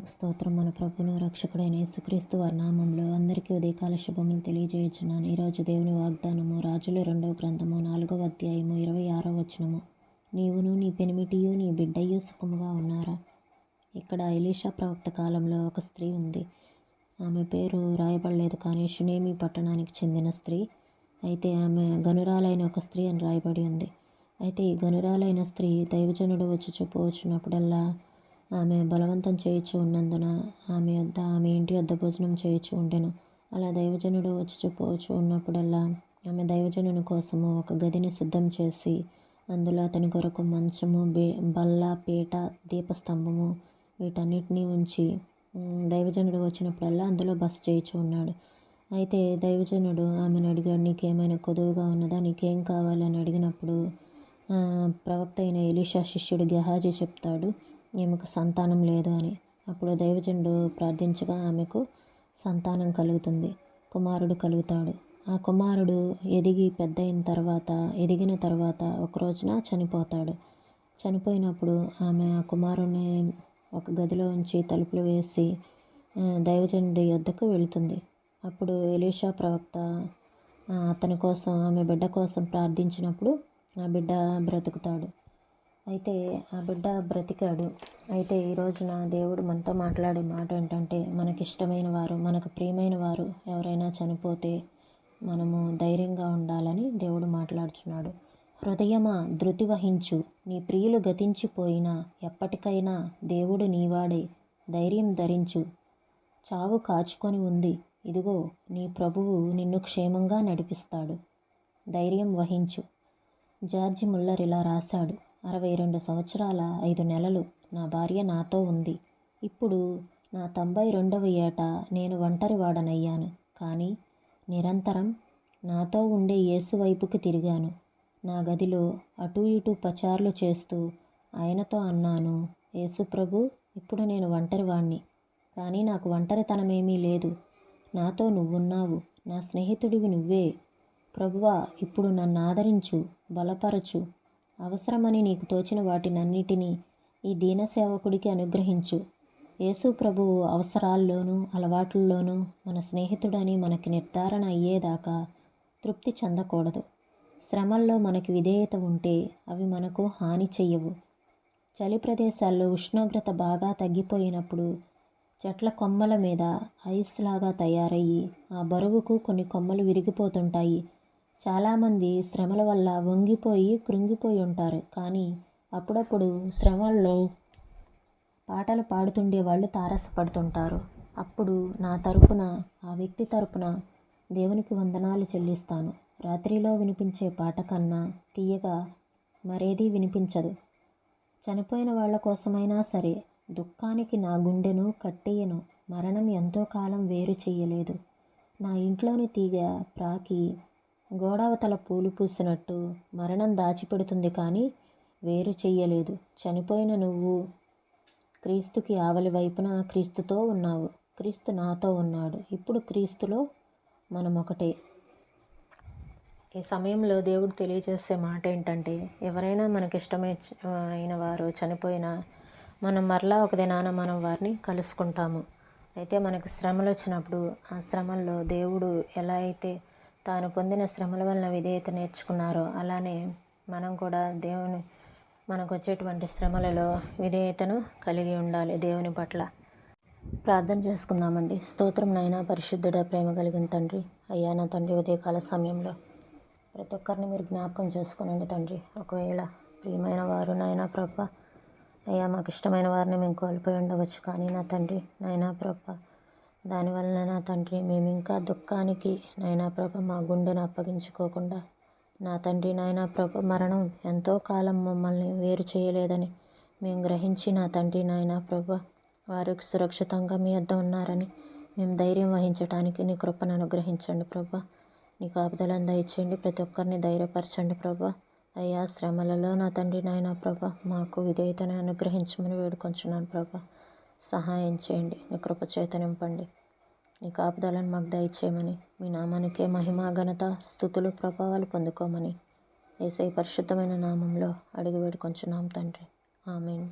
పరిశుద్ధులకు స్తోత్రం. మన ప్రభువును రక్షకుడైన యేసుక్రీస్తు వారి నామంలో అందరికీ ఉదయకాల శుభములు తెలియజేయుచున్నాను. ఈరోజు దేవుని వాగ్దానము రాజుల 2వ గ్రంథము 4వ అధ్యాయము 26వ వచనము. నీవును నీ పెనిమిటియు నీ బిడ్డయు సుఖముగా ఉన్నారా? ఇక్కడ ఎలీషా ప్రవక్త కాలంలో ఒక స్త్రీ ఉంది. ఆమె పేరు రాయబడలేదు, కానీ షునేమి పట్టణానికి చెందిన స్త్రీ. అయితే ఆమె గనురాలైన ఒక స్త్రీ అని రాయబడి ఉంది. అయితే ఈ గనురాలైన స్త్రీ దైవజనుడు వచ్చి చెప్పవచ్చినప్పుడల్లా ఆమె బలవంతం చేయించు ఉన్నందున ఆమె ఇంటి వద్ద భోజనం చేయించు ఉండెను. అలా దైవజనుడు వచ్చి చెప్పవచ్చు ఉన్నప్పుడల్లా ఆమె దైవజనుని కోసము ఒక గదిని సిద్ధం చేసి అందులో అతని కొరకు మంచము, బల్ల, పీట, దీపస్తంభము వీటన్నిటినీ ఉంచి దైవజనుడు వచ్చినప్పుడల్లా అందులో బస చేయించు ఉన్నాడు. అయితే దైవజనుడు ఆమెను అడిగాడు, నీకేమైనా కొదువుగా ఉన్నదా, నీకేం కావాలని అడిగినప్పుడు ప్రవక్త అయిన ఎలీషా శిష్యుడు గెహాజీ చెప్తాడు, ఈమెకు సంతానం లేదు అని. అప్పుడు దైవజనుడు ప్రార్థించగా ఆమెకు సంతానం కలుగుతుంది, కుమారుడు కలుగుతాడు. ఆ కుమారుడు ఎదిగిన తర్వాత ఒక రోజున చనిపోతాడు. చనిపోయినప్పుడు ఆమె ఆ కుమారుడిని ఒక గదిలో ఉంచి తలుపులు వేసి దైవజనుడి యొద్దకు వెళుతుంది. అప్పుడు ఎలీషా ప్రవక్త అతని కోసం, ఆమె బిడ్డ కోసం ప్రార్థించినప్పుడు ఆ బిడ్డ బ్రతుకుతాడు. అయితే ఆ బిడ్డ బ్రతికాడు. అయితే ఈ రోజున దేవుడు మనతో మాట్లాడే మాట ఏంటంటే, మనకిష్టమైన వారు, మనకు ప్రియమైన వారు ఎవరైనా చనిపోతే మనము ధైర్యంగా ఉండాలని దేవుడు మాట్లాడుచున్నాడు. హృదయమా ధృతి వహించు, నీ ప్రియులు గతించిపోయినా ఎప్పటికైనా దేవుడు నీవాడే, ధైర్యం ధరించు. చావు కాచుకొని ఉంది, ఇదిగో నీ ప్రభువు నిన్ను క్షేమంగా నడిపిస్తాడు, ధైర్యం వహించు. జార్జి ముల్లర్ ఇలా రాశాడు, 62 సంవత్సరాల 5 నెలలు నా భార్య నాతో ఉంది. ఇప్పుడు నా 92వ ఏట నేను ఒంటరివాడనయ్యాను. కానీ నిరంతరం నాతో ఉండే యేసు వైపుకి తిరిగాను. నా గదిలో అటూ ఇటూ పచార్లు చేస్తూ ఆయనతో అన్నాను, యేసు ప్రభు, ఇప్పుడు నేను ఒంటరివాణ్ణి, కానీ నాకు ఒంటరితనమేమీ లేదు. నాతో నువ్వున్నావు, నా స్నేహితుడివి నువ్వే. ప్రభువా, ఇప్పుడు నన్ను ఆదరించు, బలపరచు. అవసరమని నీకు తోచిన వాటినన్నిటినీ ఈ దీనసేవకుడికి అనుగ్రహించు. యేసు ప్రభువు అవసరాల్లోనూ అలవాట్లలోనూ మన స్నేహితుడని మనకి నిర్ధారణ అయ్యేదాకా తృప్తి చెందకూడదు. శ్రమల్లో మనకి విధేయత ఉంటే అవి మనకు హాని చెయ్యవు. చలి ప్రదేశాల్లో ఉష్ణోగ్రత బాగా తగ్గిపోయినప్పుడు చెట్ల కొమ్మల మీద ఐస్ లాగా తయారయ్యి ఆ బరువుకు కొన్ని కొమ్మలు విరిగిపోతుంటాయి. చాలామంది శ్రమల వల్ల వంగిపోయి కృంగిపోయి ఉంటారు. కానీ అప్పుడప్పుడు శ్రమల్లో పాటలు పాడుతుండే వాళ్ళు తారసపడుతుంటారు. అప్పుడు నా తరపున, ఆ వ్యక్తి తరపున దేవునికి వందనాలు చెల్లిస్తాను. రాత్రిలో వినిపించే పాట కన్నా తీయగా మరేదీ వినిపించదు. చనిపోయిన వాళ్ళ కోసమైనా సరే దుఃఖానికి నా గుండెను కట్టేయను. మరణం ఎంతో కాలం వేరు చెయ్యలేదు. నా ఇంట్లోని తీగ ప్రాకి గోడవతల పూలు పూసినట్టు మరణం దాచిపెడుతుంది, కానీ వేరు చెయ్యలేదు. చనిపోయిన నువ్వు క్రీస్తుకి ఆవలి వైపున క్రీస్తుతో ఉన్నావు. క్రీస్తు నాతో ఉన్నాడు. ఇప్పుడు క్రీస్తులో మనం ఒకటే. ఈ సమయంలో దేవుడు తెలియజేసే మాట ఏంటంటే, ఎవరైనా మనకిష్టమైన వారు చనిపోయినా మనం మరలా ఒక దినాన మనం వారిని కలుసుకుంటాము. అయితే మనకు శ్రమలు వచ్చినప్పుడు ఆ శ్రమల్లో దేవుడు ఎలా అయితే తాను పొందిన శ్రమల వలన విధేయత నేర్చుకున్నారో, అలానే మనం కూడా మనకు వచ్చేటువంటి శ్రమలలో విధేయతను కలిగి ఉండాలి దేవుని పట్ల. ప్రార్థన చేసుకుందామండి. స్తోత్రం నాయనా, పరిశుద్ధుడా, ప్రేమ కలిగిన తండ్రి. అయ్యా నా తండ్రి, ఉదయకాల సమయంలో ప్రతి ఒక్కరిని మీరు జ్ఞాపకం చేసుకోనండి తండ్రి. ఒకవేళ ప్రియమైన వారు నాయనా ప్రభ, అయ్యా మాకు ఇష్టమైన వారిని మేము కోల్పోయి ఉండవచ్చు, కానీ నా తండ్రి నాయనా ప్రభ, దానివలన నా తండ్రి మేము ఇంకా దుఃఖానికి నాయనా ప్రభ మా గుండెను అప్పగించుకోకుండా, నా తండ్రి నాయనా ప్రభ, మరణం ఎంతో కాలం మమ్మల్ని వేరు చేయలేదని మేము గ్రహించి, నా తండ్రి నాయనా ప్రభ, వారికి సురక్షితంగా మీ వద్ద ఉన్నారని మేము ధైర్యం వహించడానికి నీ కృపను అనుగ్రహించండి ప్రభ. నీ కాపుదలను దయచేయండి. ప్రతి ఒక్కరిని ధైర్యపరచండి ప్రభ. అయ్యా శ్రమలలో నా తండ్రి నాయనా ప్రభ, మాకు విధేయతను అనుగ్రహించమని వేడుకొంచున్నాను ప్రభ. సహాయం చేయండి. నీ కృప చేత నింపండి. నీ కాపుదలను మాకు దయచేయమని, మీ నామానికే మహిమ, ఘనత, స్తుతులు, ప్రభావాలు పొందుకోమని యేసయ్య పరిశుద్ధమైన నామంలో అడిగి వేడుకొంచున్నాం తండ్రి. ఆమేన్.